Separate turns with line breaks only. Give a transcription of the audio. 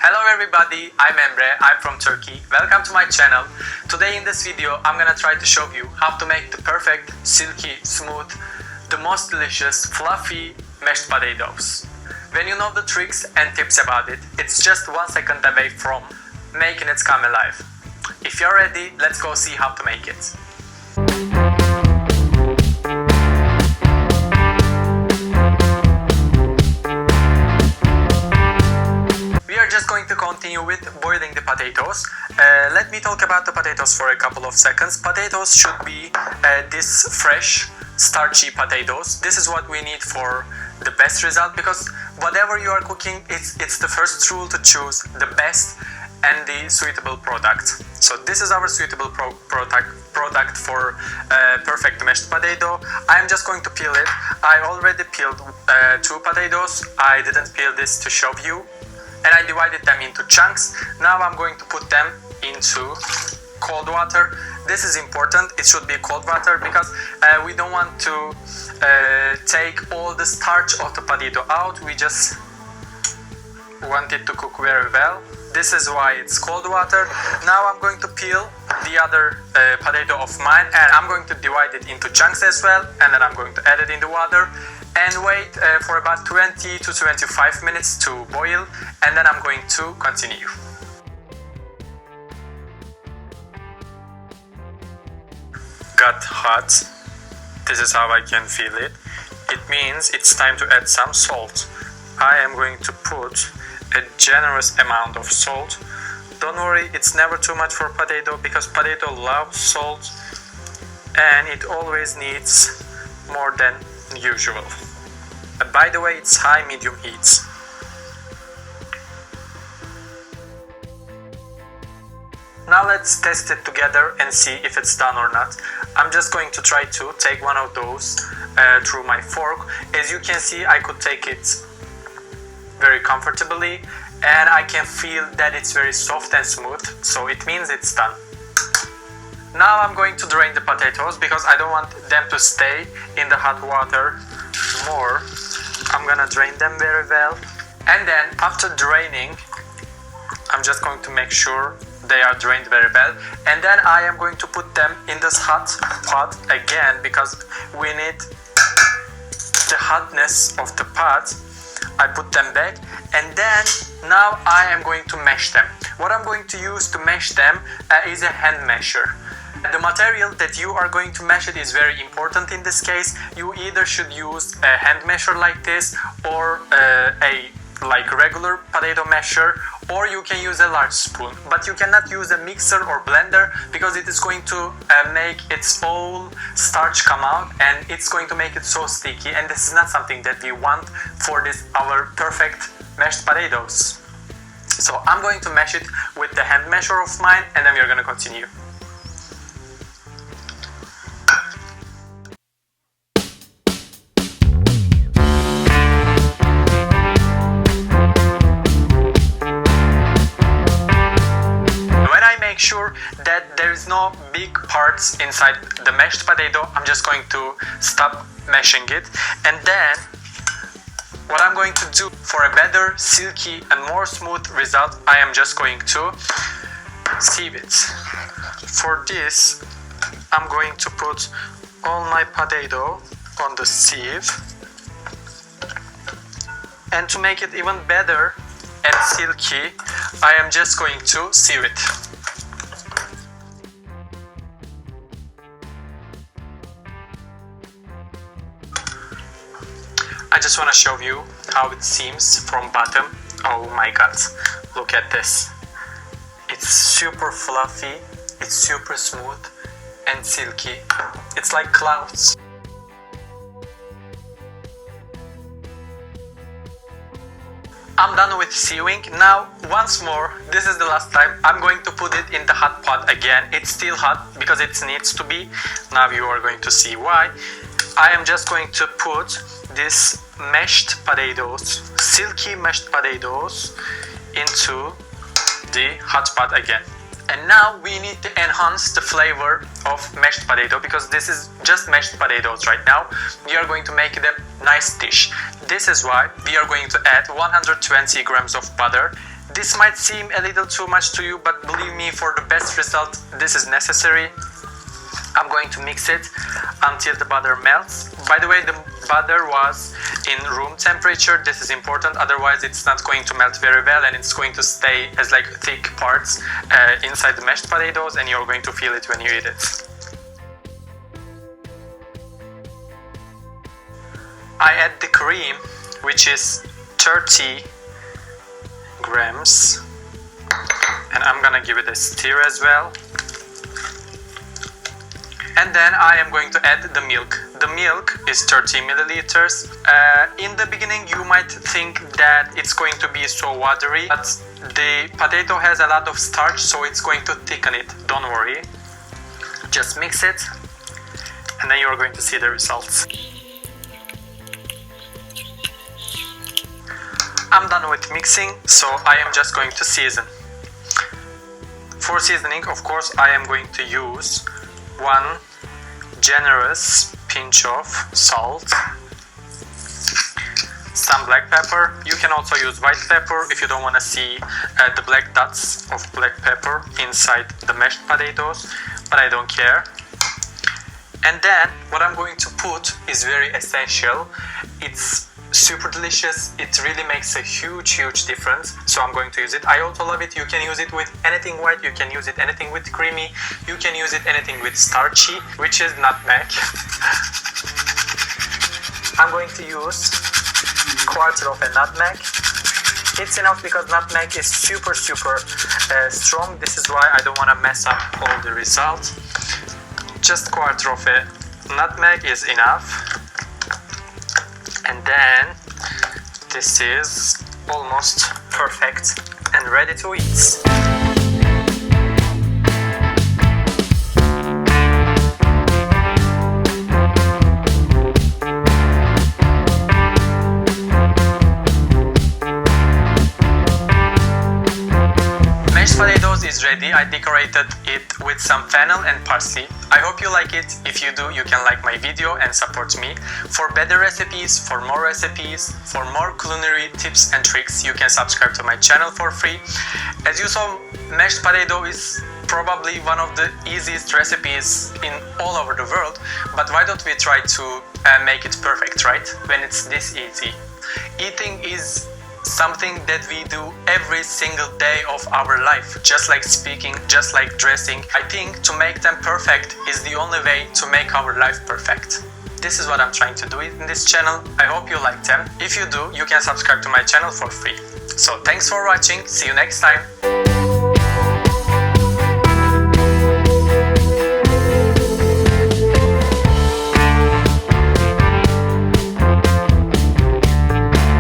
Hello everybody, I'm Emre, I'm from Turkey. Welcome to my channel. Today in this video I'm gonna try to show you how to make the perfect, silky, smooth, the most delicious, fluffy mashed potatoes. When you know the tricks and tips about it, it's just 1 second away from making it come alive. If you're ready, let's go see how to make it. Just going to continue with boiling the potatoes. Let me talk about the potatoes for a couple of seconds. Potatoes should be this fresh, starchy potatoes. This is what we need for the best result, because whatever you are cooking, it's the first rule to choose the best and the suitable product. So this is our suitable product for perfect mashed potato. I'm just going to peel it. I already peeled 2 potatoes. I didn't peel this to show you. And I divided them into chunks. Now I'm going to put them into cold water. This is important. It should be cold water because we don't want to take all the starch of the potato out. We just want it to cook very well. This is why it's cold water. Now I'm going to peel the other potato of mine, and I'm going to divide it into chunks as well, and then I'm going to add it in the water and wait for about 20 to 25 minutes to boil, and then I'm going to continue. Got hot. This is how I can feel it. It means it's time to add some salt. I am going to put a generous amount of salt. Don't worry, it's never too much for potato because potato loves salt and it always needs more than usual. And by the way, it's high medium heat. Now let's test it together and see if it's done or not. I'm just going to try to take one of those through my fork. As you can see, I could take it very comfortably and I can feel that it's very soft and smooth, so it means it's done. Now I'm going to drain the potatoes because I don't want them to stay in the hot water more. I'm gonna drain them very well, and then after draining I'm just going to make sure they are drained very well, and then I am going to put them in this hot pot again because we need the hotness of the pot. I put them back, and then now I am going to mash them. What I'm going to use to mash them is a hand masher. The material that you are going to mash it is very important in this case. You either should use a hand masher like this or a regular potato masher, or you can use a large spoon, but you cannot use a mixer or blender because it is going to make its whole starch come out and it's going to make it so sticky, and this is not something that we want for this our perfect mashed potatoes. So I'm going to mash it with the hand masher of mine, and then we're going to continue. Make sure that there is no big parts inside the mashed potato. I'm just going to stop mashing it, and then what I'm going to do for a better, silky and more smooth result, I am just going to sieve it. For this, I'm going to put all my potato on the sieve, and to make it even better and silky, I am just going to sieve it. I just want to show you how it seems from bottom. Oh my god, look at this. It's super fluffy, it's super smooth and silky. It's like clouds. I'm done with sieving. Now, once more, this is the last time, I'm going to put it in the hot pot again. It's still hot because it needs to be. Now you are going to see why. I am just going to put this mashed potatoes, silky mashed potatoes, into the hot pot again. And now we need to enhance the flavor of mashed potato, because this is just mashed potatoes right now. We are going to make it a nice dish. This is why we are going to add 120 grams of butter This might seem a little too much to you, but believe me, for the best result, this is necessary. I'm going to mix it until the butter melts. By the way, the butter was in room temperature. This is important, otherwise it's not going to melt very well and it's going to stay as like thick parts inside the mashed potatoes, and you're going to feel it when you eat it. I add the cream, which is 30 grams, and I'm gonna give it a stir as well. And then I am going to add the milk. The milk is 30 milliliters. In the beginning you might think that it's going to be so watery, but the potato has a lot of starch, so it's going to thicken it. Don't worry. Just mix it, and then you're going to see the results. I'm done with mixing, so I am just going to season. For seasoning, of course, I am going to use one generous pinch of salt, some black pepper. You can also use white pepper if you don't want to see the black dots of black pepper inside the mashed potatoes, but I don't care. And then what I'm going to put is very essential. It's super delicious. It really makes a huge difference, so I'm going to use it. I also love it. You can use it with anything white, you can use it anything with creamy, you can use it anything with starchy, which is nutmeg. I'm going to use quarter of a nutmeg. It's enough because nutmeg is super strong. This is why I don't want to mess up all the results. Just quarter of a nutmeg is enough. And then this is almost perfect and ready to eat. Mashed potatoes is ready. I decorated it with some fennel and parsley. I hope you like it. If you do, you can like my video and support me. For better recipes, for more recipes, for more culinary tips and tricks, you can subscribe to my channel for free. As you saw, mashed potato is probably one of the easiest recipes in all over the world, but why don't we try to make it perfect, right? When it's this easy. Eating is something that we do every single day of our life, just like speaking, just like dressing. I think to make them perfect is the only way to make our life perfect. This is what I'm trying to do in this channel. I hope you like them. If you do, you can subscribe to my channel for free. So thanks for watching. See you next time.